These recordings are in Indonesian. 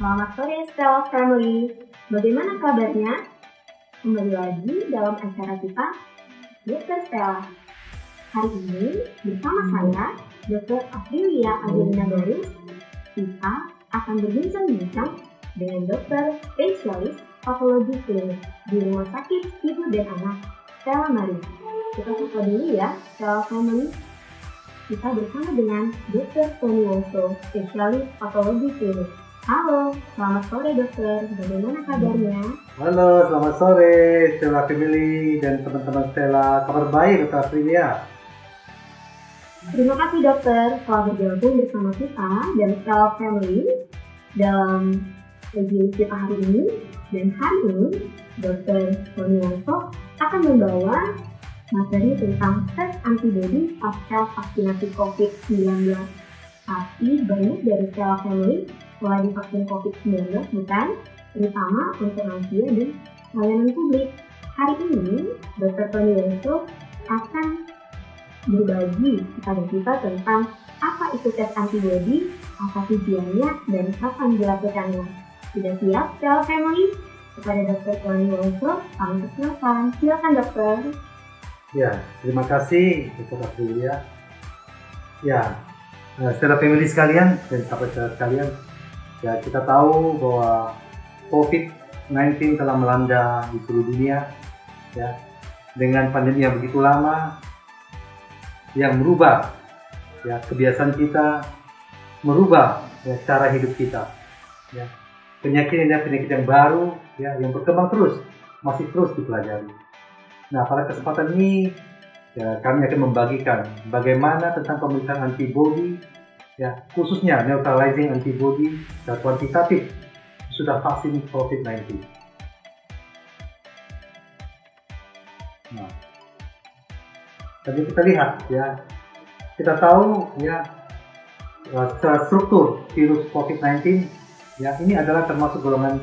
Selamat sore Stella Family. Bagaimana kabarnya? Kembali lagi dalam acara kita, Dr. Stella. Hari ini bersama saya, Dr. Aprilia Adelina Baris, kita akan berbincang-bincang dengan dokter spesialis patologi klinik di Rumah Sakit Ibu dan Anak, Stella Maris. Kita sapa dulu ya, Stella Family. Kita bersama dengan Dr. Tony Wongso, spesialis patologi klinik. Halo, selamat sore dokter. Bagaimana kabarnya? Halo, selamat sore Stella Family dan teman-teman Stella. Kabar baik, Dr. Aprilia. Terima kasih dokter telah bergabung bersama kita dan Stella Family dalam review kita hari ini. Dan hari ini, Dr. Tony Wongso akan membawa materi tentang tes antibodi pasca vaksinasi COVID-19. Pasti banyak dari Stella Family telah divaksin COVID-19, bukan? Terutama untuk lansia dan pelayanan publik. Hari ini, Dr. Tony Wongso akan berbagi kepada kita tentang apa itu tes antibodi, apa tujuannya, dan kapan dilakukannya. Sudah siap, Stella Family? Kepada Dr. Tony Wongso, kami persilakan. Silakan dokter. Ya, terima kasih Dr. Aprilia. Ya, Stella Family sekalian dan sahabat-sahabat sekalian, ya kita tahu bahwa COVID-19 telah melanda di seluruh dunia, ya, dengan pandemi yang begitu lama, yang merubah ya kebiasaan kita, merubah ya, cara hidup kita. Ya. Penyakit yang baru, ya, yang berkembang terus, masih terus dipelajari. Nah, pada kesempatan ini ya, kami akan membagikan bagaimana tentang pemeriksaan antibodi, ya, khususnya neutralizing antibody dan kuantitatif sudah vaksin COVID-19. Nah, tadi kita lihat ya, kita tahu ya secara struktur virus COVID-19 ya ini adalah termasuk golongan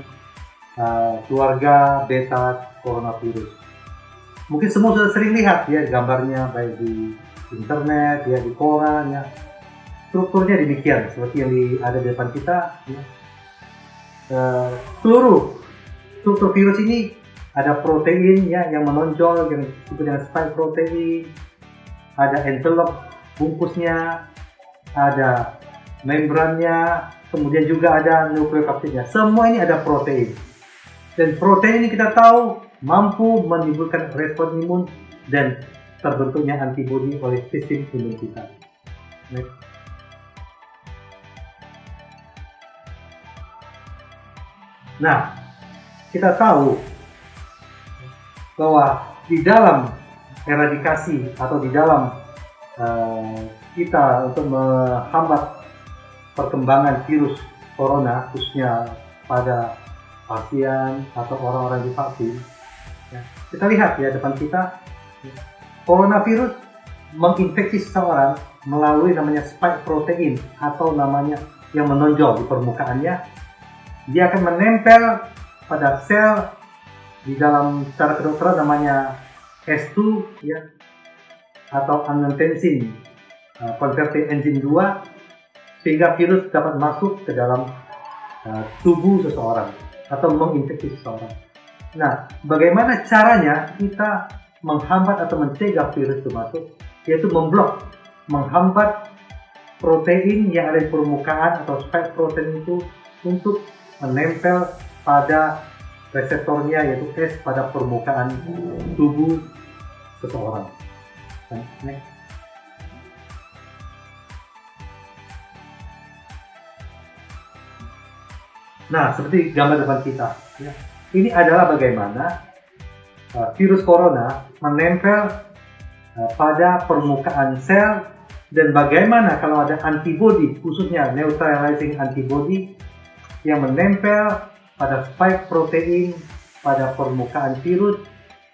keluarga beta coronavirus. Mungkin semua sudah sering lihat ya gambarnya baik di internet ya di koran ya. Strukturnya demikian seperti yang ada di depan kita ya. Seluruh struktur virus ini ada protein ya yang menonjol yang disebut dengan spike protein, ada envelope bungkusnya, ada membrannya, kemudian juga ada nukleokapsidnya. Semua ini ada protein. Dan protein ini kita tahu mampu menimbulkan respon imun dan terbentuknya antibodi oleh sistem imun kita. Nah, kita tahu bahwa di dalam eradikasi atau di dalam kita untuk menghambat perkembangan virus corona khususnya pada pasien atau orang-orang divaksin, ya, kita lihat ya depan kita, coronavirus menginfeksi seseorang melalui namanya spike protein atau namanya yang menonjol di permukaannya. Dia akan menempel pada sel di dalam secara kedokteran namanya S2 ya atau angiotensin converting enzyme 2 sehingga virus dapat masuk ke dalam tubuh seseorang atau menginfeksi seseorang. Nah, bagaimana caranya kita menghambat atau mencegah virus itu masuk? Yaitu memblok, menghambat protein yang ada di permukaan atau spike protein itu untuk menempel pada reseptornya yaitu S pada permukaan tubuh seseorang. Next. Nah, seperti gambar depan kita, ya. Ini adalah bagaimana virus corona menempel pada permukaan sel dan bagaimana kalau ada antibodi, khususnya neutralizing antibody yang menempel pada spike protein pada permukaan virus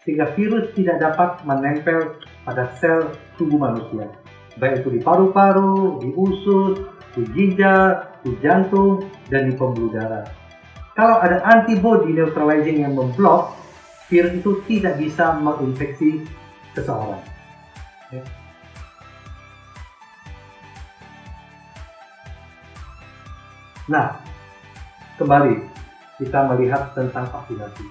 sehingga virus tidak dapat menempel pada sel tubuh manusia, baik itu di paru-paru, di usus, di ginjal, di jantung, dan di pembuluh darah. Kalau ada antibody neutralizing yang memblok, virus itu tidak bisa menginfeksi seseorang. Okay. Nah, kembali kita melihat tentang vaksinasi.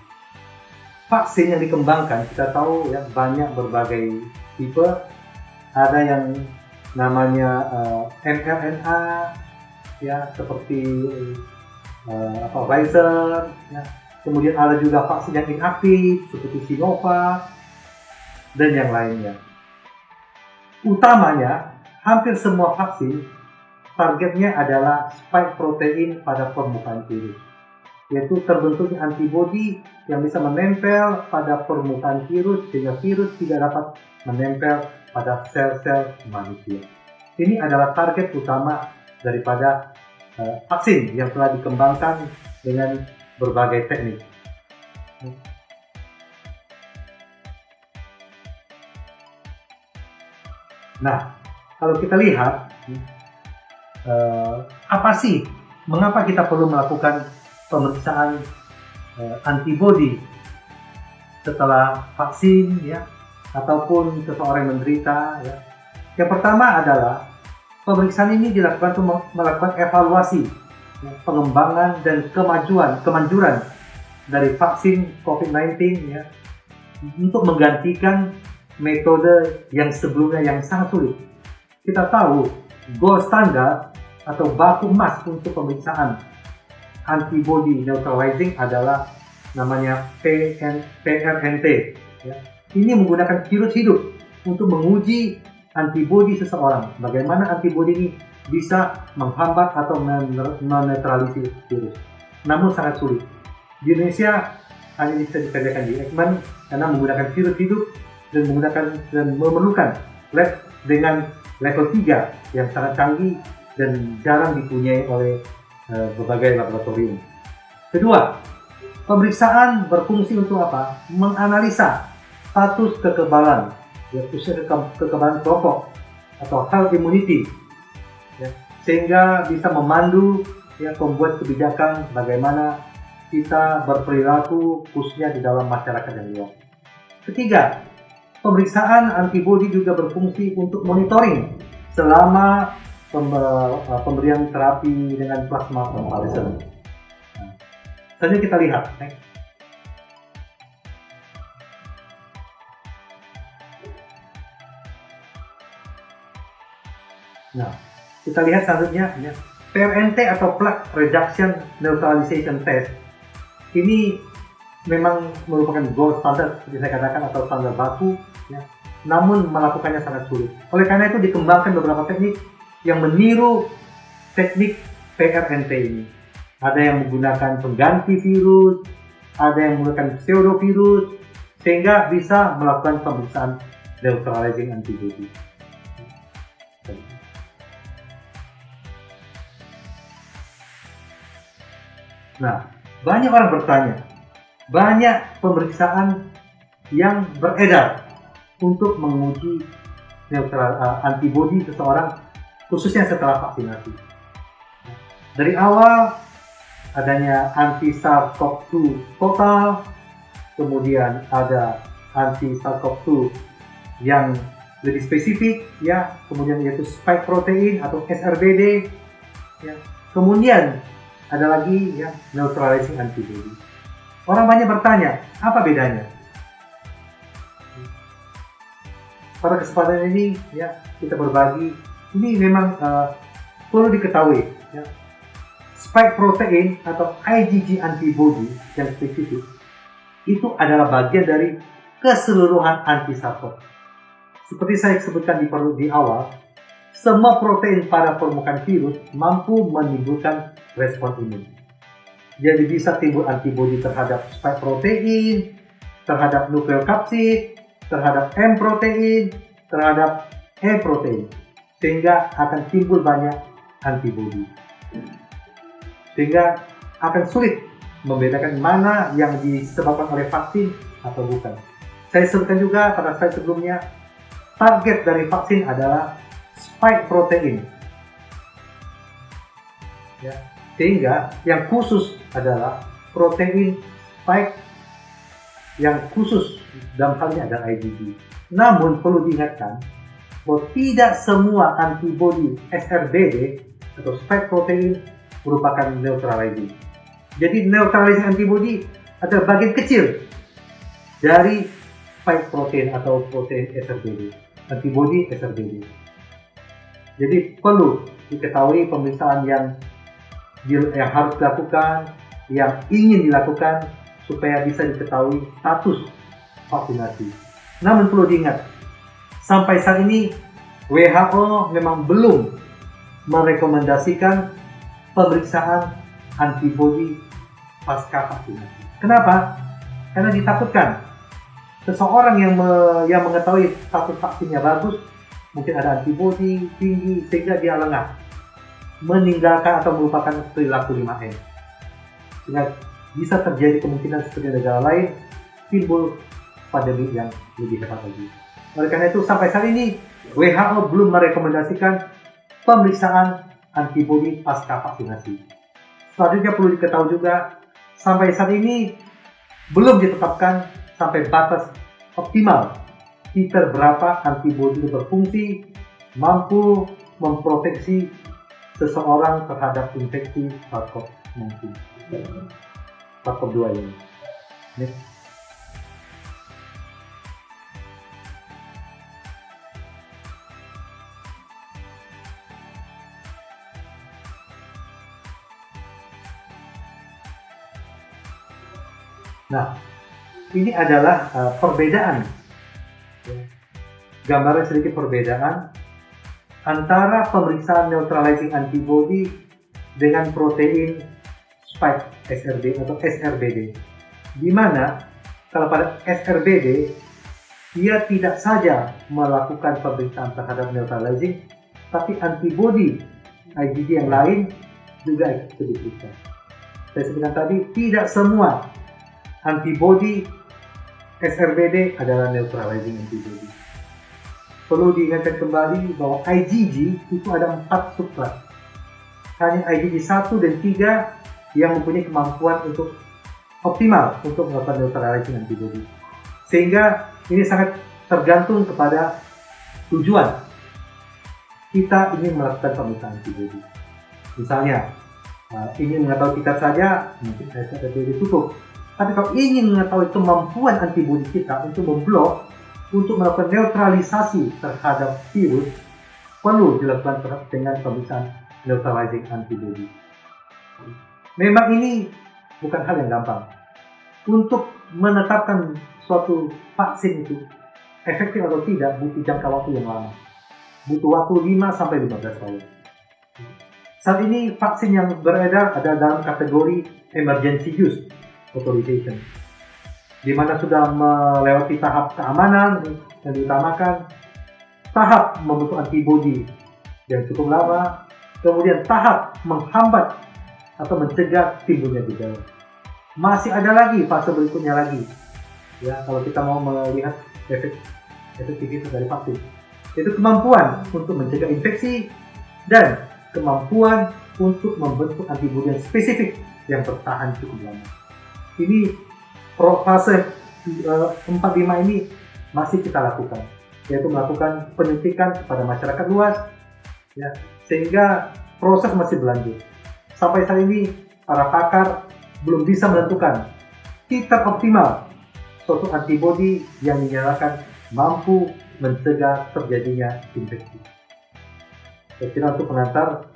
Vaksin yang dikembangkan kita tahu ya banyak berbagai tipe. Ada yang namanya mRNA ya seperti Pfizer ya. Kemudian ada juga vaksin yang inaktif seperti Sinovac dan yang lainnya. Utamanya hampir semua vaksin targetnya adalah spike protein pada permukaan virus, yaitu terbentuknya antibodi yang bisa menempel pada permukaan virus sehingga virus tidak dapat menempel pada sel-sel manusia. Ini adalah target utama daripada vaksin yang telah dikembangkan dengan berbagai teknik. Nah, kalau kita lihat mengapa kita perlu melakukan pemeriksaan antibodi setelah vaksin ya, ataupun seseorang yang menderita ya. Yang pertama adalah pemeriksaan ini dilakukan untuk melakukan evaluasi ya, pengembangan dan kemanjuran dari vaksin COVID-19 ya, untuk menggantikan metode yang sebelumnya yang sangat sulit. Kita tahu gold standard atau baku emas untuk pemeriksaan antibody neutralizing adalah namanya PRNT ya. Ini menggunakan virus hidup untuk menguji antibody seseorang, bagaimana antibody ini bisa menghambat atau menetralisir virus. Namun sangat sulit. Di Indonesia hanya bisa dikerjakan di Ekman karena menggunakan virus hidup dan memerlukan lab dengan level 3 yang sangat canggih dan jarang dipunyai oleh berbagai laboratorium. Kedua, pemeriksaan berfungsi untuk apa? Menganalisa status kekebalan, yaitu kekebalan kelompok atau herd immunity, ya, sehingga bisa memandu ya, pembuat kebijakan bagaimana kita berperilaku khususnya di dalam masyarakat yang luas. Ketiga, pemeriksaan antibodi juga berfungsi untuk monitoring selama pemberian terapi dengan plasma konvalesen. Nah, selanjutnya kita lihat. Nah, kita lihat selanjutnya ya, PRNT atau Plaque Reduction Neutralization Test. Ini memang merupakan gold standard seperti saya katakan atau standar baku ya. Namun melakukannya sangat sulit. Oleh karena itu dikembangkan beberapa teknik yang meniru teknik PRNT ini. Ada yang menggunakan pengganti virus, ada yang menggunakan pseudovirus, sehingga bisa melakukan pemeriksaan neutralizing antibody. Nah, banyak orang bertanya, banyak pemeriksaan yang beredar untuk menguji antibody seseorang khususnya setelah vaksinasi. Dari awal adanya anti-SARS-CoV-2 total, kemudian ada anti-SARS-CoV-2 yang lebih spesifik, ya, kemudian yaitu spike protein atau SRBD, ya. Kemudian ada lagi ya neutralizing antibody. Orang banyak bertanya, apa bedanya? Pada kesempatan ini ya kita berbagi. Ini memang perlu diketahui ya. Spike protein atau IgG antibody yang spesifik itu adalah bagian dari keseluruhan anti-SARS-CoV. Seperti saya sebutkan di awal, semua protein pada permukaan virus mampu menimbulkan respon imun. Jadi bisa timbul antibody terhadap spike protein, terhadap nukleokapsid, terhadap M protein, terhadap E protein, sehingga akan timbul banyak antibody. Sehingga akan sulit membedakan mana yang disebabkan oleh vaksin atau bukan. Saya sebutkan juga pada slide sebelumnya, target dari vaksin adalah spike protein. Ya, sehingga yang khusus adalah protein spike yang khusus dalam hal ini adalah IgG. Namun perlu diingatkan bahwa tidak semua antibody SRBD atau spike protein merupakan neutralizing. Jadi neutralizing antibody adalah bagian kecil dari spike protein atau protein SRBD, antibody SRBD. Jadi perlu diketahui pemeriksaan yang harus dilakukan, yang ingin dilakukan supaya bisa diketahui status vaksinasi. Namun perlu diingat, sampai saat ini WHO memang belum merekomendasikan pemeriksaan antibody pasca vaksinasi. Kenapa? Karena ditakutkan seseorang yang mengetahui status vaksinnya bagus, mungkin ada antibody tinggi sehingga dia lengah, meninggalkan atau melupakan perilaku 5M. Sehingga bisa terjadi kemungkinan seperti negara lain timbul pandemi yang lebih hebat lagi. Oleh karena itu sampai saat ini WHO belum merekomendasikan pemeriksaan antibody pasca vaksinasi. Selanjutnya perlu diketahui juga sampai saat ini belum ditetapkan sampai batas optimal titer berapa antibody berfungsi mampu memproteksi seseorang terhadap infeksi SARS-CoV-2 ini. Nah, ini adalah perbedaan, gambaran sedikit perbedaan antara pemeriksaan neutralizing antibody dengan protein spike SRB atau SRBD. Di mana kalau pada SRBD dia tidak saja melakukan pemeriksaan terhadap neutralizing, tapi antibody IgG yang lain juga ikut diperiksa. Saya sebutkan tadi, tidak semua antibody SRBD adalah neutralizing antibody. Perlu diingatkan kembali bahwa IgG itu ada 4 subclass. Hanya IgG 1 dan 3 yang mempunyai kemampuan untuk optimal untuk melakukan neutralizing antibody. Sehingga ini sangat tergantung kepada tujuan kita ingin melakukan pemeriksaan antibody. Misalnya, ingin mengetahui titer saja, mungkin SRBD cukup. Tapi kalau ingin mengetahui kemampuan antibodi kita untuk memblok, untuk melakukan neutralisasi terhadap virus, perlu dilakukan dengan pemeriksaan neutralizing antibody. Memang ini bukan hal yang gampang. Untuk menetapkan suatu vaksin itu efektif atau tidak butuh jangka waktu yang lama. Butuh waktu 5-15 tahun. Saat ini vaksin yang beredar ada dalam kategori emergency use authorization, di mana sudah melewati tahap keamanan yang diutamakan, tahap membentuk antibodi yang cukup lama, kemudian tahap menghambat atau mencegah timbulnya gejala. Masih ada lagi fase berikutnya lagi, ya kalau kita mau melihat efektivitas dari vaksin, yaitu kemampuan untuk mencegah infeksi dan kemampuan untuk membentuk antibodi yang spesifik yang bertahan cukup lama. Ini fase 4-5 ini masih kita lakukan, yaitu melakukan penyuntikan kepada masyarakat luas, ya, sehingga proses masih berlanjut. Sampai saat ini para pakar belum bisa menentukan titer optimal suatu antibodi yang dinyatakan mampu mencegah terjadinya infeksi. Saya kira untuk pengantar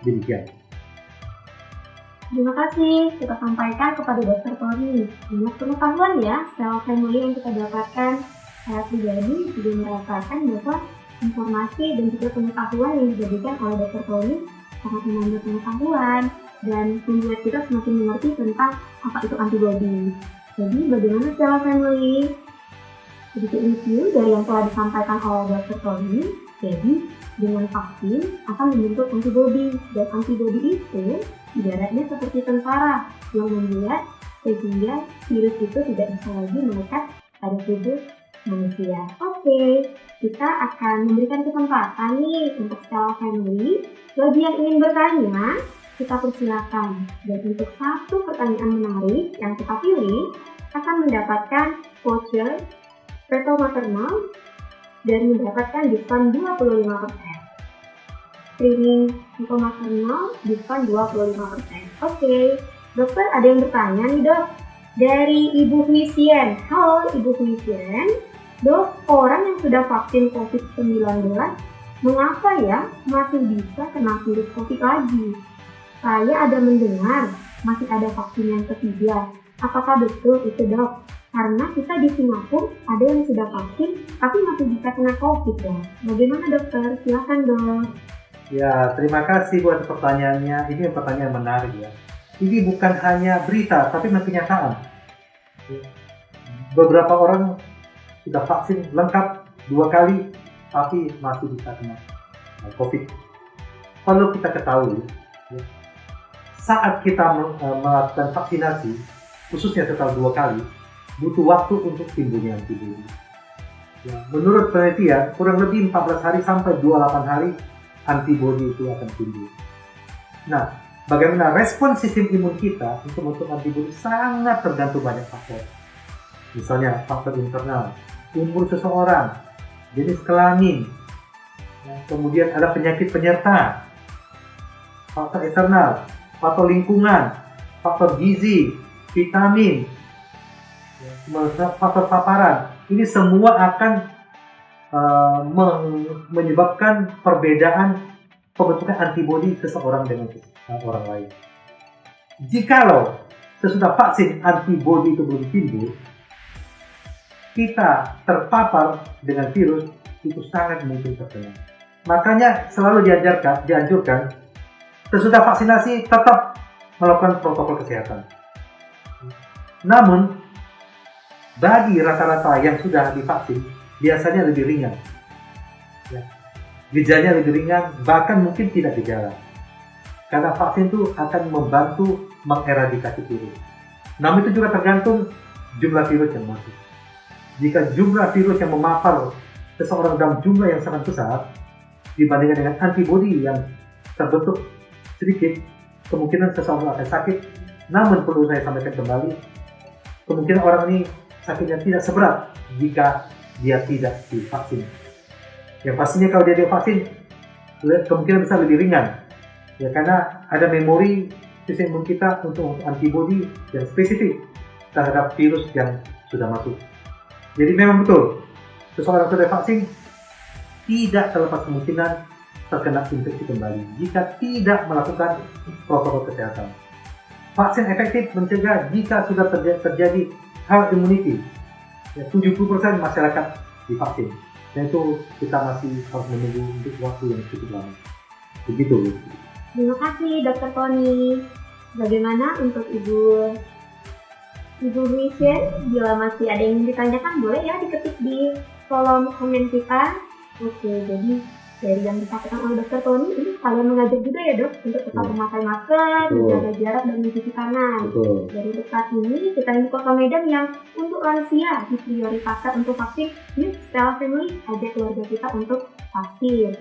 demikian. Terima kasih kita sampaikan kepada Dr. Tony. Banyak pengetahuan ya secara family yang kita dapatkan. Saya pribadi juga merasakan bahwa informasi dan juga pengetahuan yang diberikan oleh Dr. Tony sangat menambah pengetahuan dan membuat kita semakin mengerti tentang apa itu antibodi. Jadi bagaimana secara family? Sedikit review dari yang telah disampaikan oleh Dr. Tony. Jadi dengan vaksin akan membentuk antibodi, dan antibodi itu ibaratnya seperti tentara yang membuat sehingga virus itu tidak bisa lagi melekat pada tubuh manusia. Oke, kita akan memberikan kesempatan nih untuk secara family. Bagi yang ingin bertanya, kita persilakan. Dan untuk satu pertanyaan menarik yang kita pilih akan mendapatkan voucher Fetal Maternal dan mendapatkan diskon 25%. screening untuk maternal diskon 25%. Oke, dokter ada yang bertanya nih dok. Dari Ibu Huisien. Halo Ibu Huisien. Dok, orang yang sudah vaksin COVID-19 mengapa ya masih bisa kena virus COVID lagi? Saya ada mendengar masih ada vaksin yang ketiga. Apakah betul itu dok? Karena kita di Singapura ada yang sudah vaksin tapi masih bisa kena COVID ya. Bagaimana dokter? Silakan dok. Ya, terima kasih buat pertanyaannya. Ini pertanyaan menarik ya. Ini bukan hanya berita tapi kenyataan. Beberapa orang sudah vaksin lengkap 2 kali tapi masih bisa kena COVID. Perlu kita ketahui, saat kita melakukan vaksinasi, khususnya setelah 2 kali, butuh waktu untuk timbulnya antibodi. Ya, menurut penelitian, kurang lebih 14 hari sampai 28 hari antibodi itu akan timbul. Nah, bagaimana respon sistem imun kita untuk membentuk antibodi sangat tergantung banyak faktor. Misalnya faktor internal, umur seseorang, jenis kelamin, kemudian ada penyakit penyerta, faktor eksternal, faktor lingkungan, faktor gizi, vitamin, faktor paparan. Ini semua akan menyebabkan perbedaan pembentukan antibodi seseorang dengan orang lain. Jikalau sesudah vaksin antibodi itu belum timbul, kita terpapar dengan virus itu sangat mungkin terkena. Makanya selalu dianjurkan sesudah vaksinasi tetap melakukan protokol kesehatan. Namun bagi rata-rata yang sudah divaksin biasanya lebih ringan. Gejalanya lebih ringan, bahkan mungkin tidak gejala. Karena vaksin itu akan membantu mengeradikasi virus. Namun itu juga tergantung jumlah virus yang masuk. Jika jumlah virus yang memapar seseorang dalam jumlah yang sangat besar dibandingkan dengan antibodi yang terbentuk sedikit, kemungkinan seseorang akan sakit. Namun perlu saya sampaikan kembali, kemungkinan orang ini sakitnya tidak seberat jika dia tidak divaksin. Yang pastinya kalau dia divaksin, kemungkinan besar lebih ringan. Ya, karena ada memori sistem imun kita untuk antibodi yang spesifik terhadap virus yang sudah masuk. Jadi memang betul, seseorang sudah divaksin tidak terlepas kemungkinan terkena infeksi kembali jika tidak melakukan protokol kesehatan. Vaksin efektif mencegah jika sudah terjadi herd immunity. Ya, 70% masyarakat divaksin. Dan itu kita masih harus menunggu untuk waktu yang cukup lama. Begitu. Terima kasih Dr. Tony. Bagaimana untuk Ibu Huisien? Bila masih ada yang ditanyakan boleh ya diketik di kolom komen kita. Oke, jadi dari yang disampaikan oleh Dr. Tony ini sekalian mengajak juga ya dok untuk tetap memakai masker, menjaga jarak dan mencuci tangan. Dari untuk saat ini kita di Kota Medan yang untuk lansia diprioritaskan untuk vaksin, yuk Stella Family ajak keluarga kita untuk vaksin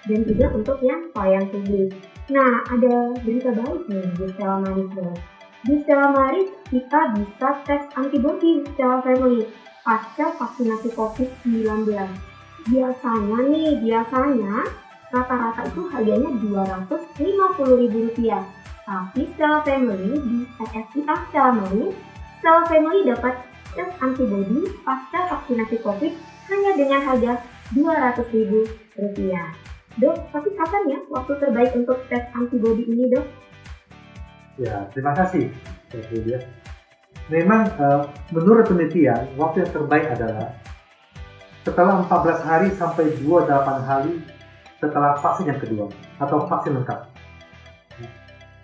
dan juga untuk yang pelayan publik. Nah, ada berita baik nih di Stella Maris dok. Di Stella Maris kita bisa tes antibodi Stella Family pasca vaksinasi COVID-19. Biasanya rata-rata itu harganya Rp250.000. Tapi Stella Family di RSIA Stella Maris, Stella Family dapat tes antibodi pasca vaksinasi COVID hanya dengan harga Rp200.000. Dok, tapi kapan ya waktu terbaik untuk tes antibodi ini dok? Ya, terima kasih. Memang menurut penelitian, waktu yang terbaik adalah setelah 14 hari sampai 28 hari setelah vaksin yang kedua atau vaksin lengkap.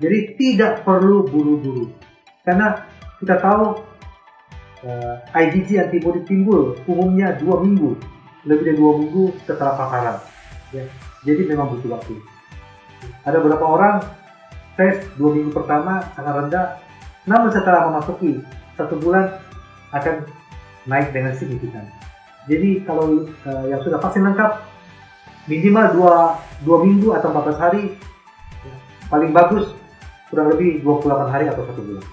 Jadi tidak perlu buru-buru karena kita tahu IgG antibody timbul umumnya 2 minggu, lebih dari 2 minggu setelah paparan. Ya. Jadi memang butuh waktu. Ada beberapa orang tes 2 minggu pertama sangat rendah, namun setelah memasuki 1 bulan akan naik dengan signifikan. Jadi kalau yang sudah vaksin lengkap minimal 2 minggu atau 14 hari, paling bagus kurang lebih 28 hari atau 1 bulan.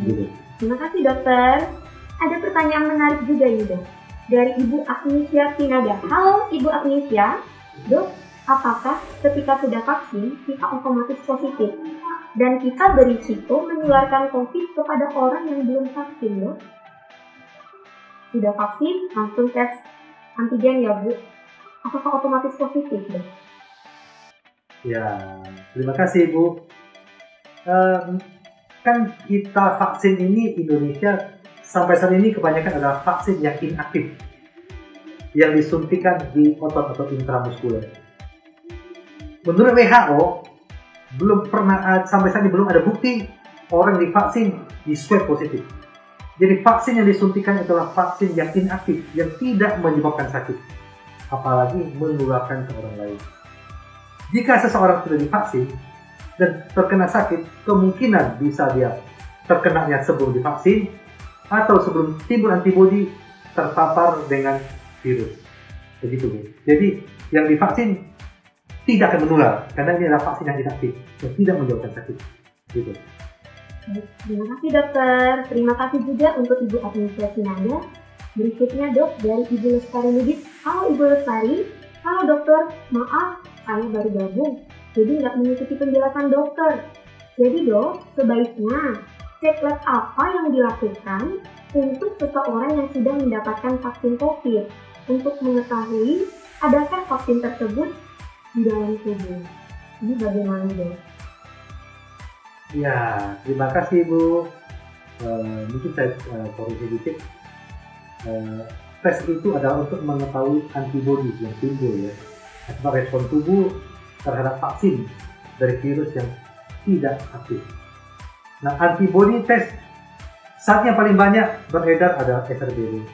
Gitu. Terima kasih dokter. Ada pertanyaan menarik juga nih dok. Dari Ibu Agnesia Sinaga. Halo Ibu Agnesia. Dok, Apakah ketika sudah vaksin, kita otomatis positif? Dan kita berisiko menularkan COVID kepada orang yang belum vaksin, Dok? Sudah vaksin, langsung tes antigen ya, Bu? Apakah otomatis positif, Dok? Ya, terima kasih Bu. Kan kita vaksin ini Indonesia sampai saat ini kebanyakan adalah vaksin yang inaktif, yang disuntikan di otot atau intramuskuler. Menurut WHO, belum pernah sampai saat ini belum ada bukti orang divaksin di swab positif. Jadi vaksin yang disuntikan adalah vaksin yang inaktif, yang tidak menyebabkan sakit, apalagi menularkan ke orang lain. Jika seseorang sudah divaksin dan terkena sakit, kemungkinan bisa dia terkenanya sebelum divaksin atau sebelum timbul antibodi terpapar dengan virus. Begitu, Bu. Jadi yang divaksin tidak akan menular karena ini adalah vaksin yang inaktif yang tidak menyebabkan sakit. Gitu. Terima kasih dokter. Terima kasih juga untuk Ibu administrasi Anda. Berikutnya Dok dari Ibu Lestari Lubis. Halo Ibu Lestari. Halo dokter. Maaf, saya baru gabung, jadi nggak mengikuti penjelasan dokter. Jadi Dok, sebaiknya cek lab apa yang dilakukan untuk seseorang yang sudah mendapatkan vaksin COVID untuk mengetahui adakah vaksin tersebut di dalam tubuh. Ini bagaimana, Dok? Ya, terima kasih Bu. Mungkin saya koreksi sedikit. Tes itu adalah untuk mengetahui antibodi yang timbul ya, akibat respon tubuh terhadap vaksin dari virus yang tidak aktif. Nah, antibodi tes saat yang paling banyak beredar adalah SRBD.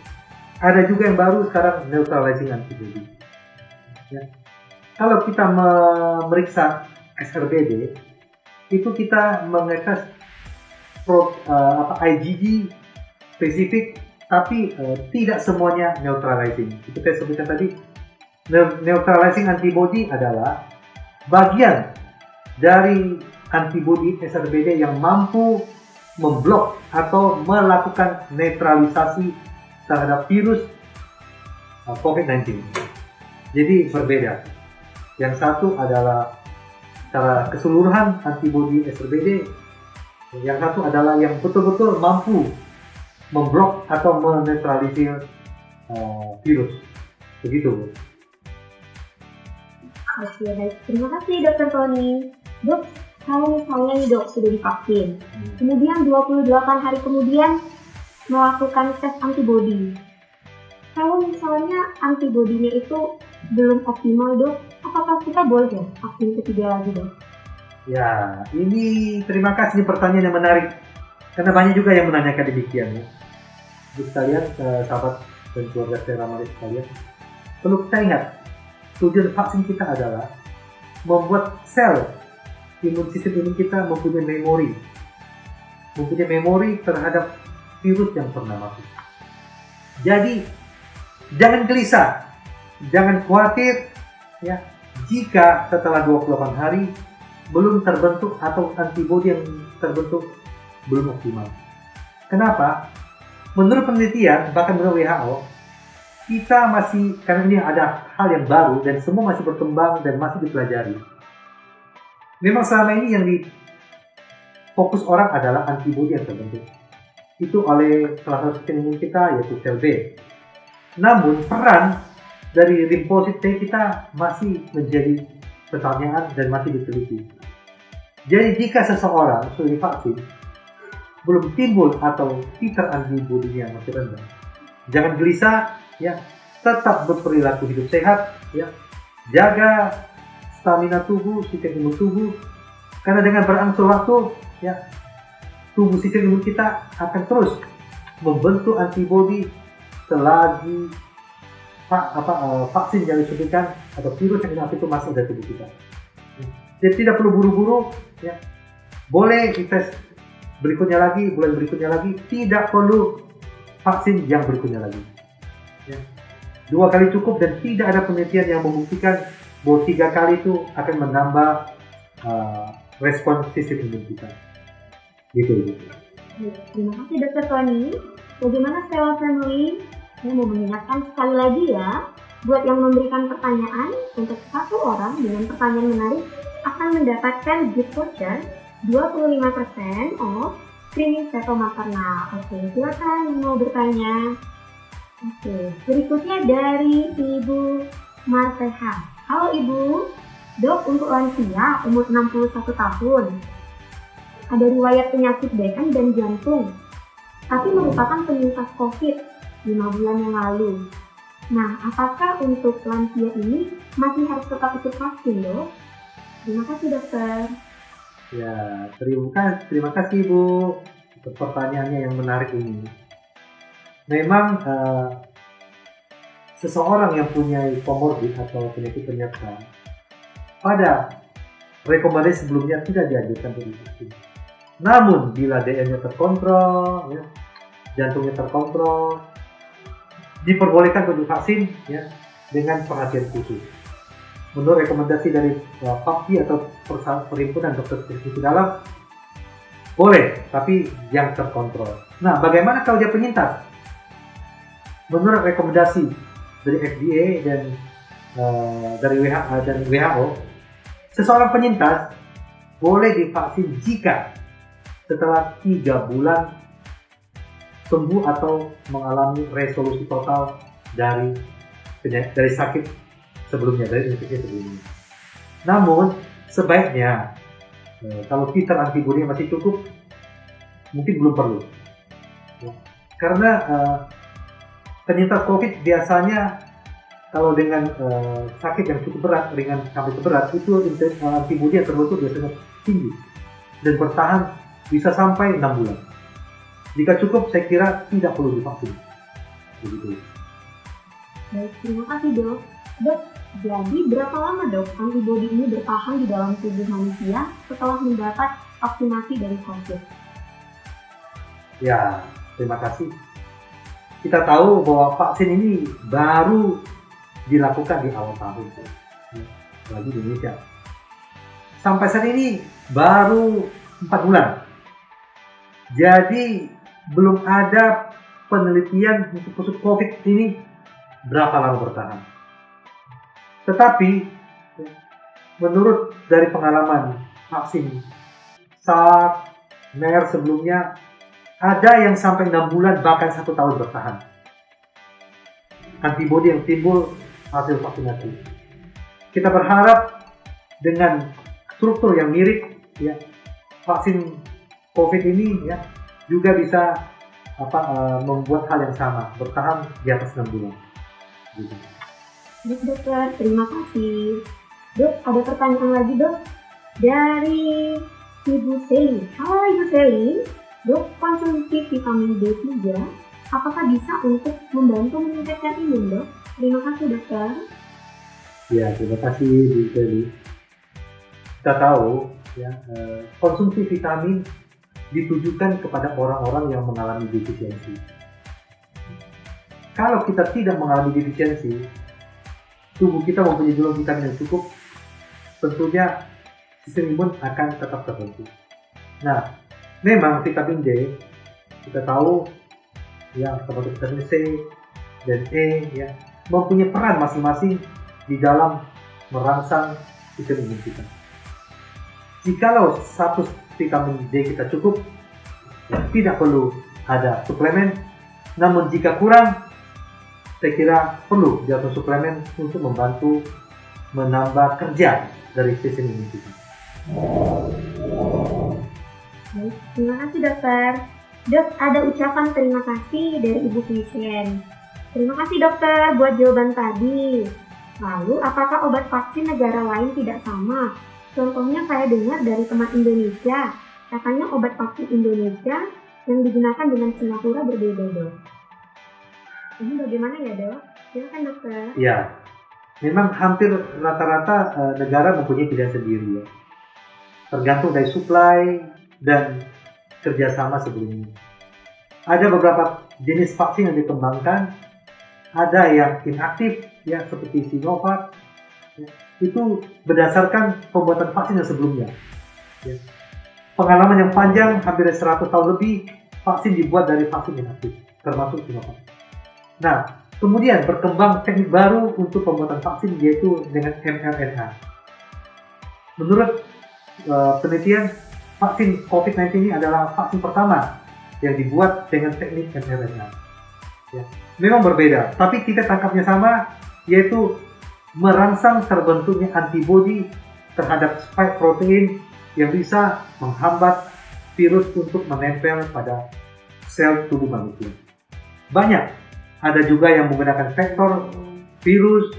Ada juga yang baru sekarang neutralizing antibody. Ya. Kalau kita memeriksa SRBD, itu kita mengetes IgG spesifik, tapi tidak semuanya neutralizing. Itu saya sebutkan tadi, neutralizing antibody adalah bagian dari antibody SRBD yang mampu memblok atau melakukan netralisasi terhadap virus COVID-19. Jadi berbeda. Yang satu adalah secara keseluruhan antibodi SRBD, yang satu adalah yang betul-betul mampu memblok atau menetralisir virus. Begitu. Oke, baik. Terima kasih Dr. Tony. Dok, kalau misalnya nih Dok sudah divaksin, kemudian 28 hari kemudian melakukan tes antibodi. Kalau misalnya antibodinya itu belum optimal Dok, apakah kita boleh ya vaksin ketiga lagi Dok? Ya, ini terima kasih, ini pertanyaan yang menarik. Karena banyak juga yang menanyakan demikian ya. Jadi sekalian, sahabat dan keluarga saya Ramali sekalian, perlu kita ingat, tujuan vaksin kita adalah membuat sel sistem imun kita mempunyai memori terhadap virus yang pernah masuk. Jadi jangan gelisah, jangan khawatir ya, jika setelah 28 hari belum terbentuk atau antibodi yang terbentuk belum optimal. Kenapa? Menurut penelitian, bahkan menurut WHO, kita masih, karena ini ada hal yang baru dan semua masih berkembang dan masih dipelajari. Memang selama ini yang fokus orang adalah antibodi yang terbentuk. Itu oleh salah satu sistem imun kita, yaitu sel B. Namun peran dari limfosit T kita masih menjadi pertanyaan dan masih diteliti. Jadi jika seseorang sudah divaksin belum timbul atau titer antibodinya masih rendah, jangan gelisah ya, tetap berperilaku hidup sehat ya, jaga stamina tubuh, sistem imun tubuh, karena dengan berangsur waktu ya, tubuh sistem imun kita akan terus membentuk antibodi selagi vaksin yang disuntikan atau virus yang inaktif itu masih ada tubuh kita. Jadi tidak perlu buru-buru ya. Boleh dites berikutnya lagi, bulan berikutnya lagi, tidak perlu vaksin yang berikutnya lagi. Ya. 2 kali cukup dan tidak ada penelitian yang membuktikan bahwa 3 kali itu akan menambah respon sistem imun kita. Gitu. Terima kasih Dr. Tony. Bagaimana Stella Family? Saya mau mengingatkan sekali lagi ya, Buat yang memberikan pertanyaan, untuk satu orang dengan pertanyaan menarik akan mendapatkan gift voucher 25% off screening preto maternal. Oke, silakan yang mau bertanya. Oke, berikutnya dari Ibu Marteha. Halo Ibu, Dok, untuk lansia umur 61 tahun, ada riwayat penyakit BM dan jantung, tapi merupakan penyintas COVID 5 bulan yang lalu. Nah, apakah untuk lansia ini masih harus tetap ikut vaksin, Dok? Terima kasih, Dokter. Ya, terima kasih Ibu untuk pertanyaannya yang menarik ini. Memang seseorang yang punya komorbid atau penyakit penyerta pada rekomendasi sebelumnya tidak dianjurkan untuk divaksin. Namun bila DM-nya terkontrol, ya, jantungnya terkontrol, diperbolehkan untuk divaksin ya, dengan perhatian khusus. Menurut rekomendasi dari PAPDI atau Perhimpunan Dokter Spesialis Dalam, boleh, tapi yang terkontrol. Nah, bagaimana kalau dia penyintas? Menurut rekomendasi dari FDA dan dari WHO, seseorang penyintas boleh divaksin jika setelah 3 bulan sembuh atau mengalami resolusi total dari sakit sebelumnya, dari infeksi sebelumnya. Namun sebaiknya kalau titer antibodi masih cukup, mungkin belum perlu. Ya. Karena penyintas COVID biasanya kalau dengan sakit yang cukup berat, ringan sampai berat, itu antibodi yang terbentuk biasanya tinggi dan bertahan bisa sampai 6 bulan. Jika cukup, saya kira tidak perlu divaksin. Begitu. Baik, terima kasih Dok. Dok, jadi berapa lama Dok antibodi ini bertahan di dalam tubuh manusia setelah mendapat vaksinasi dari COVID? Ya, terima kasih. Kita tahu bahwa vaksin ini baru dilakukan di awal tahun, lagi di Indonesia. Sampai saat ini baru 4 bulan. Jadi belum ada penelitian untuk khusus COVID ini berapa lama bertahan. Tetapi menurut dari pengalaman vaksin SARS, MERS sebelumnya, ada yang sampai 6 bulan bahkan 1 tahun bertahan. Antibodi yang timbul hasil vaksinasi. Kita berharap dengan struktur yang mirip, ya, vaksin COVID ini ya juga bisa membuat hal yang sama, bertahan di atas 6 bulan. Gitu. Baik Dokter, terima kasih. Dok, ada pertanyaan lagi Dok dari Ibu Seli. Halo Ibu Seli, Dok, konsumsi vitamin D3 apakah bisa untuk membantu meningkatkan imun Dok? Terima kasih Dokter. Ya, terima kasih Bu Seli. Kita tahu ya, konsumsi vitamin ditujukan kepada orang-orang yang mengalami defisiensi. Kalau kita tidak mengalami defisiensi, tubuh kita mempunyai jumlah vitamin yang cukup, tentunya sistem imun akan tetap terbentuk. Nah, memang vitamin D, kita tahu ya, seperti vitamin C dan E ya, mempunyai peran masing-masing di dalam merangsang sistem imun kita. Jikalau satu vitamin D kita cukup, ya, tidak perlu ada suplemen. Namun jika kurang, saya kira perlu jatuh suplemen untuk membantu menambah kerja dari sistem imun kita. Baik, terima kasih Dokter. Dok, ada ucapan terima kasih dari Ibu Vivian. Terima kasih Dokter buat jawaban tadi. Lalu, apakah obat vaksin negara lain tidak sama? Contohnya saya dengar dari teman Indonesia, katanya obat vaksin Indonesia yang digunakan dengan Singapura berbeda Dok. Ini bagaimana ya Dok? Silakan Dokter. Ya, memang hampir rata-rata negara mempunyai pilihan sendiri ya. Tergantung dari supply dan kerjasama sebelumnya. Ada beberapa jenis vaksin yang dikembangkan, ada yang inaktif ya seperti Sinovac. Ya, itu berdasarkan pembuatan vaksin yang sebelumnya. Ya. Pengalaman yang panjang, hampir 100 tahun lebih, vaksin dibuat dari vaksin inaktif, termasuk Sinovac. Nah, Kemudian berkembang teknik baru untuk pembuatan vaksin yaitu dengan mRNA. Menurut penelitian, vaksin COVID-19 ini adalah vaksin pertama yang dibuat dengan teknik mRNA. Ya. Memang berbeda, tapi kita tangkapnya sama, yaitu merangsang terbentuknya antibodi terhadap spike protein yang bisa menghambat virus untuk menempel pada sel tubuh manusia. Banyak. Ada juga yang menggunakan vektor virus,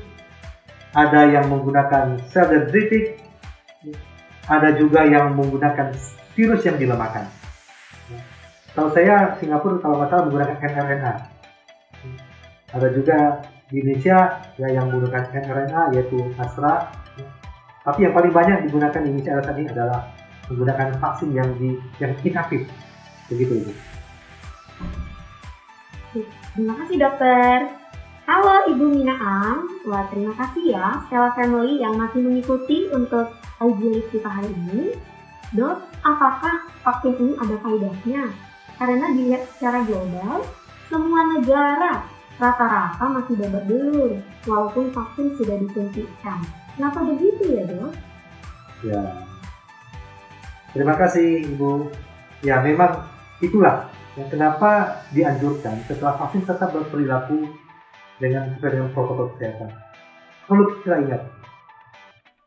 ada yang menggunakan sel dendritik, ada juga yang menggunakan virus yang dilemahkan. Tahu saya Singapura kalau nggak salah menggunakan mRNA. Ada juga di Indonesia ya, yang menggunakan mRNA yaitu Astra. Tapi yang paling banyak digunakan di Indonesia saat ini adalah menggunakan vaksin yang inaktif. Begitu itu. Terima kasih dokter. Halo Ibu Mina Ang. Wah, terima kasih ya Stella Family yang masih mengikuti untuk IGLIS kita hari ini. Dok, apakah vaksin ini ada faedahnya? Karena dilihat secara global, semua negara rata-rata masih babak belur walaupun vaksin sudah disuntikan. Kenapa begitu ya dok? Ya, terima kasih Ibu. Ya memang itulah yang kenapa dianjurkan setelah vaksin tetap berperilaku sesuai dengan protokol kesehatan. Perlu kita ingat,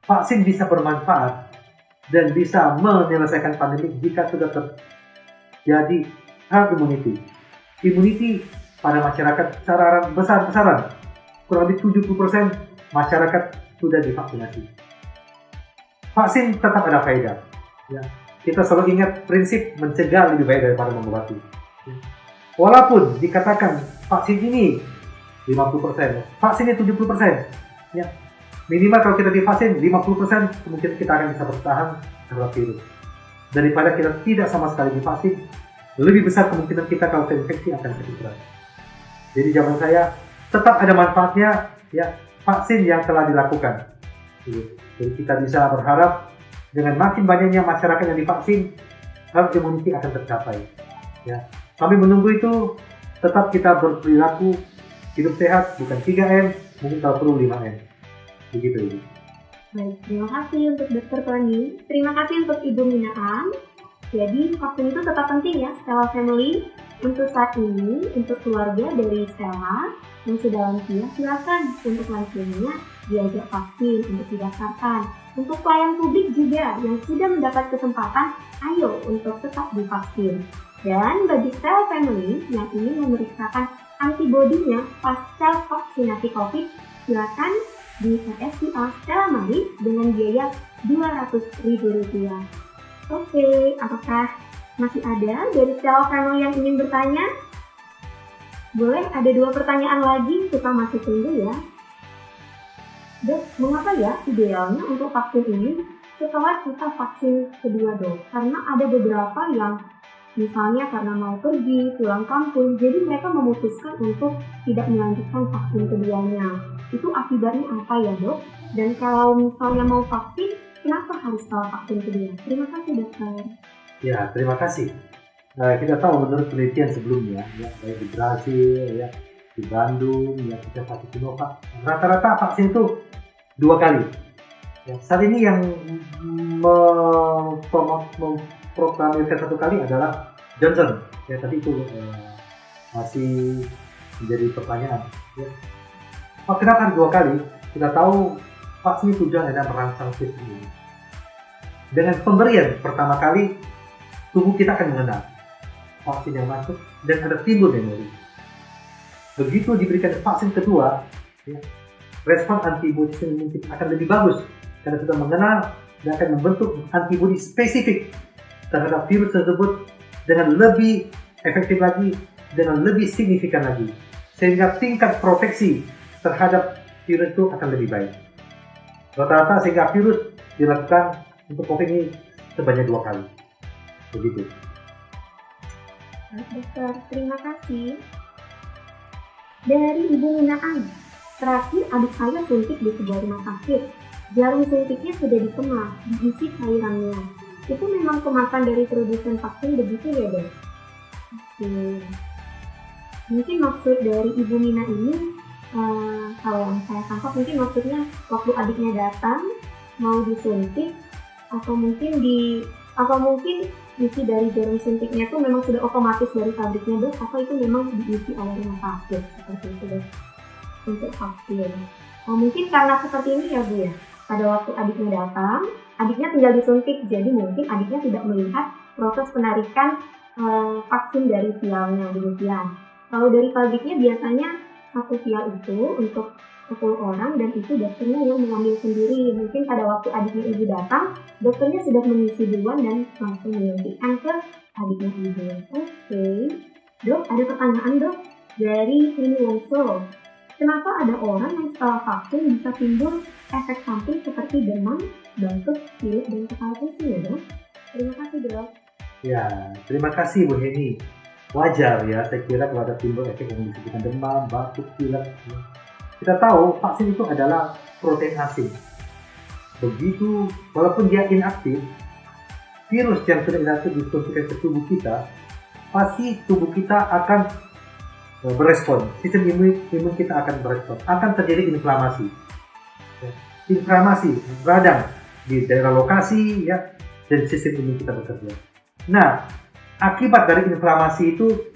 vaksin bisa bermanfaat dan bisa menyelesaikan pandemi jika sudah terjadi herd immunity. Immunity pada masyarakat secara besar-besaran, kurang lebih 70% masyarakat sudah divaksinasi. Vaksin tetap ada faedah. Ya. Kita selalu ingat prinsip mencegah lebih baik daripada mengobati. Walaupun dikatakan vaksin ini 50%, vaksinnya 70%, ya. Minimal kalau kita divaksin 50% kemungkinan kita akan bisa bertahan terhadap virus. Daripada kita tidak sama sekali divaksin, lebih besar kemungkinan kita kalau terinfeksi akan sakit berat. Jadi zaman saya tetap ada manfaatnya ya vaksin yang telah dilakukan. Jadi kita bisa berharap dengan makin banyaknya masyarakat yang divaksin, herd immunity akan tercapai. Ya. Kami menunggu itu, tetap kita berperilaku hidup sehat, bukan 3M, mungkin kalau perlu 5M. Begitu Ibu. Baik, terima kasih untuk Dr. Tony. Terima kasih untuk Ibu Mina Ang. Jadi vaksin itu tetap penting ya, Stella Family. Untuk saat ini, untuk keluarga dari Stella yang sudah lansia, silakan untuk lansianya diajak vaksin untuk didaftarkan. Untuk pelayan publik juga yang sudah mendapat kesempatan, ayo untuk tetap divaksin. Dan bagi Stella Family yang ingin memeriksakan antibodinya pasca vaksinasi COVID, silakan di RSPA Stella Maris dengan biaya Rp200.000. Oke, apakah masih ada dari Stella Family yang ingin bertanya? Boleh, ada 2 pertanyaan lagi, kita masih tunggu ya. Dok, mengapa ya idealnya untuk vaksin ini setelah kita vaksin kedua dok? Karena ada beberapa yang misalnya karena mau pergi, pulang kampung, jadi mereka memutuskan untuk tidak melanjutkan vaksin keduanya. Itu akibatnya apa ya dok? Dan kalau misalnya mau vaksin, kenapa harus setelah vaksin kedua? Terima kasih dokter. Ya, terima kasih. Kita tahu menurut penelitian sebelumnya, ya, baik di Brasil, ya, di Bandung, ya, kita vaksin Sinovac, rata-rata vaksin itu 2 kali. Ya, saat ini yang memproklamirkan 1 kali adalah Johnson. Ya, tadi itu masih menjadi pertanyaan. Ya. Kenapa harus 2 kali? Kita tahu vaksin tujuan adalah merangsang sistem ini. Dengan pemberian pertama kali, tubuh kita akan mengenal vaksin yang masuk dan ada timbul memori. Begitu diberikan vaksin kedua, ya, respon antibodi akan lebih bagus karena sudah mengenal dan akan membentuk antibodi spesifik terhadap virus tersebut dengan lebih efektif lagi, dengan lebih signifikan lagi, sehingga tingkat proteksi terhadap virus itu akan lebih baik. Rata-rata sehingga virus dilakukan untuk COVID ini sebanyak 2 kali. Begitu. Dokter, terima kasih. Dari Ibu Mina Ang, terakhir adik saya suntik di sebuah rumah sakit. Jarum suntiknya sudah dikemas, diisi cairannya. Itu memang kemasan dari produsen vaksin begitu ya dok? Oke. Mungkin maksud dari Ibu Mina ini Kalau yang saya tangkap mungkin maksudnya waktu adiknya datang mau disuntik atau mungkin isi dari jarum suntiknya itu memang sudah otomatis dari pabriknya, Dok, atau itu memang diisi oleh rumah sakit seperti itu, Dok, untuk vaksin. Mungkin karena seperti ini ya, Bu, ya. Pada waktu adiknya datang, adiknya tinggal disuntik, jadi mungkin adiknya tidak melihat proses penarikan vaksin dari vialnya, demikian. Kalau dari pabriknya biasanya satu vial itu untuk 10 orang dan itu dokternya yang mengambil sendiri. Mungkin pada waktu adiknya ibu datang, dokternya sudah mengisi duluan dan langsung menyuntikkan ke adiknya ibu. Oke. Dok, ada pertanyaan, Dok, dari Rini Wongso. Kenapa ada orang yang setelah vaksin bisa timbul efek samping seperti demam, batuk, pilek, dan kepala pusing ya, Dok? Terima kasih, Dok. Ya, terima kasih Bu Heni. Wajar ya, saya kira kalau ada timbul efek yang disebutkan demam, batuk, pilek. Kita tahu vaksin itu adalah protein asing. Begitu, walaupun dia inaktif, virus yang sudah inaktif disuntikkan ke tubuh kita, pasti tubuh kita akan berespon. Sistem imun kita akan berespon. Akan terjadi inflamasi. Inflamasi radang di daerah lokasi ya, dan sistem imun kita bekerja. Nah, akibat dari inflamasi itu,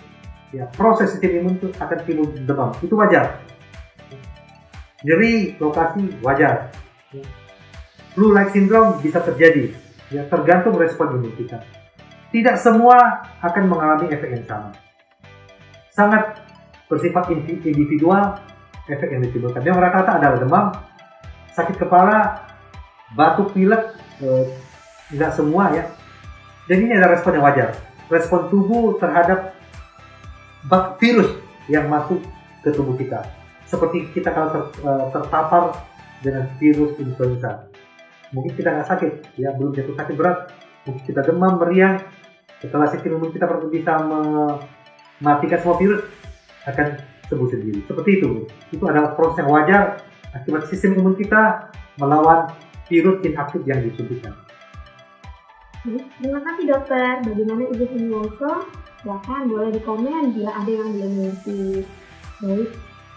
ya proses sistem imun itu akan timbul demam. Itu wajar. Nyeri lokasi wajar. Flu-like syndrome bisa terjadi. Ya, tergantung respon imun kita. Tidak semua akan mengalami efek yang sama. Sangat bersifat individual efek yang ditimbulkan. Yang rata-rata adalah demam, sakit kepala, batuk, pilek, tidak semua ya. Dan ini adalah respon yang wajar. Respon tubuh terhadap virus yang masuk ke tubuh kita. Seperti kita kalau terpapar dengan virus influenza. Mungkin kita nggak sakit, ya belum jatuh sakit berat. Mungkin kita demam, meriang. Setelah sistem imun kita bisa mematikan semua virus, akan sembuh sendiri. Seperti itu. Itu adalah proses yang wajar akibat sistem imun kita melawan virus inaktif yang disuntikkan. Terima kasih, Dokter. Bagaimana Ibu Rini Wongso? Silahkan boleh di komen bila ada yang belum mengerti. Baik,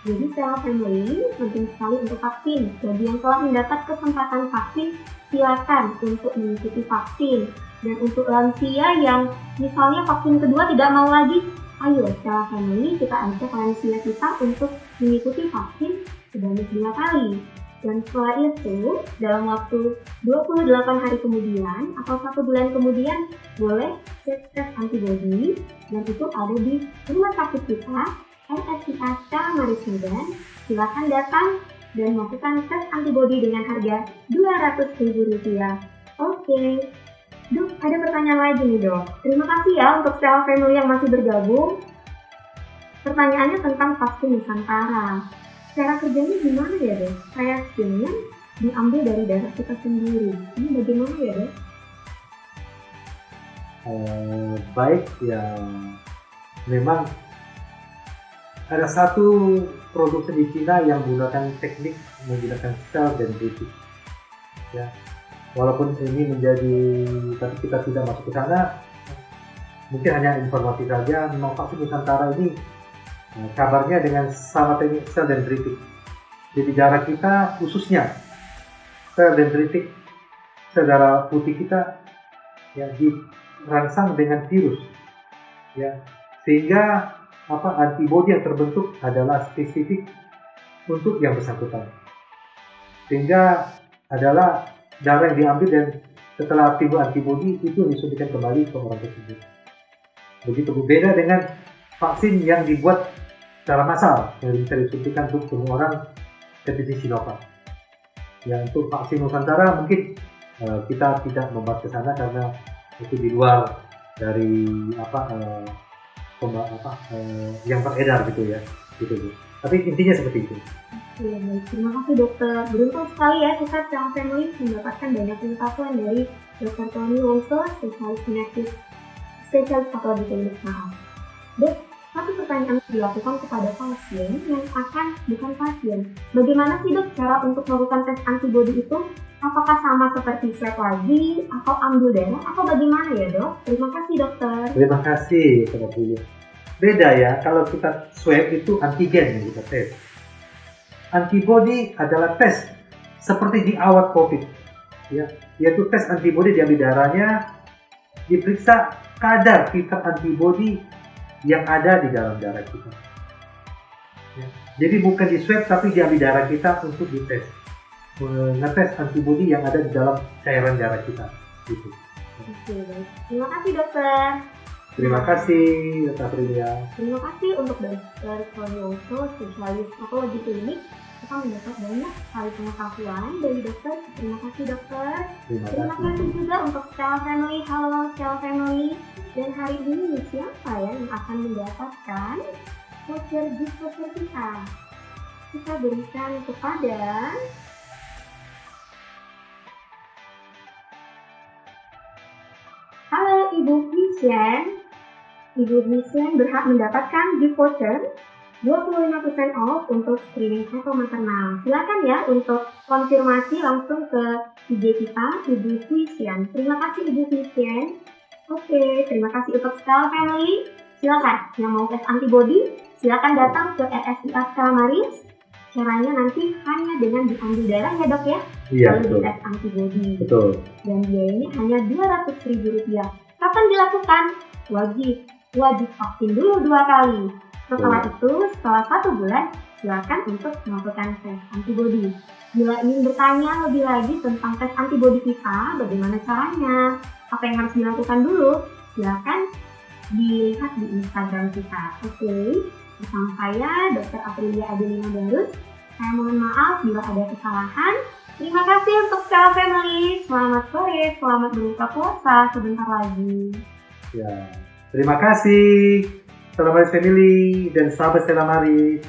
jadi secara family penting sekali untuk vaksin. Bagi yang telah mendapat kesempatan vaksin, silakan untuk mengikuti vaksin. Dan untuk lansia yang misalnya vaksin kedua tidak mau lagi, ayo secara family kita ajak lansia kita untuk mengikuti vaksin sebanyak 2 kali. Dan setelah itu, dalam waktu 28 hari kemudian atau 1 bulan kemudian, boleh cek tes antibodi. Dan itu ada di rumah sakit kita, RSIA Stella Maris Medan. Silakan datang dan melakukan tes antibodi dengan harga Rp200.000. Oke. Dok, ada pertanyaan lagi nih, Dok. Terima kasih ya untuk Stella Family yang masih bergabung. Pertanyaannya tentang vaksin Nusantara. Cara kerjanya gimana ya, Dok? Saya ingin diambil dari darah kita sendiri. Ini bagaimana ya, Dok? Baik, ya memang ada satu produsen di Cina yang menggunakan teknik menggunakan sel dendritik. Ya, walaupun ini menjadi, tapi kita tidak masuk ke sana. Mungkin hanya informasi saja. Memang vaksin Nusantara ini kabarnya dengan sama teknik sel dendritik. Jadi darah kita khususnya sel dendritik, sel darah putih kita yang dirangsang dengan virus, ya, sehingga antibodi yang terbentuk adalah spesifik untuk yang bersangkutan, sehingga adalah darah yang diambil dan setelah timbul antibodi itu disuntikan kembali ke orang tersebut. Begitu berbeda dengan vaksin yang dibuat secara massal yang bisa disuntikan untuk semua orang seperti Sinovac. Ya, untuk vaksin Nusantara mungkin kita tidak membahas ke sana karena itu di luar dari yang beredar gitu ya, gitu. Tapi intinya seperti itu. Oke, baik. Terima kasih, Dokter. Beruntung sekali ya kita secara family mendapatkan banyak pengetahuan dari Dr. Tony Wongso, spesialis patologi klinik. Dok, satu pertanyaan dilakukan kepada pasien yang bukan pasien. Bagaimana sih, Dok, cara untuk melakukan tes antibodi itu? Apakah sama seperti swab lagi atau ambil darah atau bagaimana ya, Dok? Terima kasih, Dokter. Terima kasih, Pak Bulu. Beda ya, kalau kita swab itu antigen yang kita tes. antibody adalah tes seperti di awal COVID, ya, yaitu tes antibody diambil darahnya, diperiksa kadar titer antibody yang ada di dalam darah kita. Ya. Jadi bukan di swab tapi diambil darah kita untuk dites, ngetes antibody yang ada di dalam cairan darah kita. Gitu. Oke, baik. Terima kasih dokter. Terima kasih Dr. Aprilia. Terima kasih untuk Dr. Konyoso, spesialis patologi klinik. Kita mendapat banyak sekali pengetahuan dari dokter. Terima kasih dokter. Terima kasih juga untuk Stella Family. Halo Stella Family. Dan hari ini siapa ya yang akan mendapatkan voucher gift voucher kita? Kita berikan kepada Halo Ibu Christian. Ibu Christian berhak mendapatkan gift voucher 25% off untuk screening atau maternal. Silakan ya untuk konfirmasi langsung ke IG kita, Ibu Christian. Terima kasih Ibu Christian. Oke, terima kasih untuk Stella Family. Silakan yang mau tes antibody, silakan datang ke RSIA Stella Maris. Caranya nanti hanya dengan diambil darah ya dok ya. Iya, lalu betul. dites antibody. Betul. Dan biayanya hanya Rp200.000. Kapan dilakukan? Wajib vaksin dulu 2 kali. Setelah itu, setelah 1 bulan, silakan untuk melakukan tes antibody. Bila ingin bertanya lebih lagi tentang tes antibody kita, bagaimana caranya, apa yang harus dilakukan dulu, silakan dilihat di Instagram kita. Oke, bersama saya Dr. Aprilia Adelina Darus. Saya mohon maaf bila ada kesalahan. Terima kasih untuk Stella Family. Selamat sore, selamat berbuka puasa sebentar lagi. Ya, terima kasih Stella Maris Family dan sahabat Stella Maris.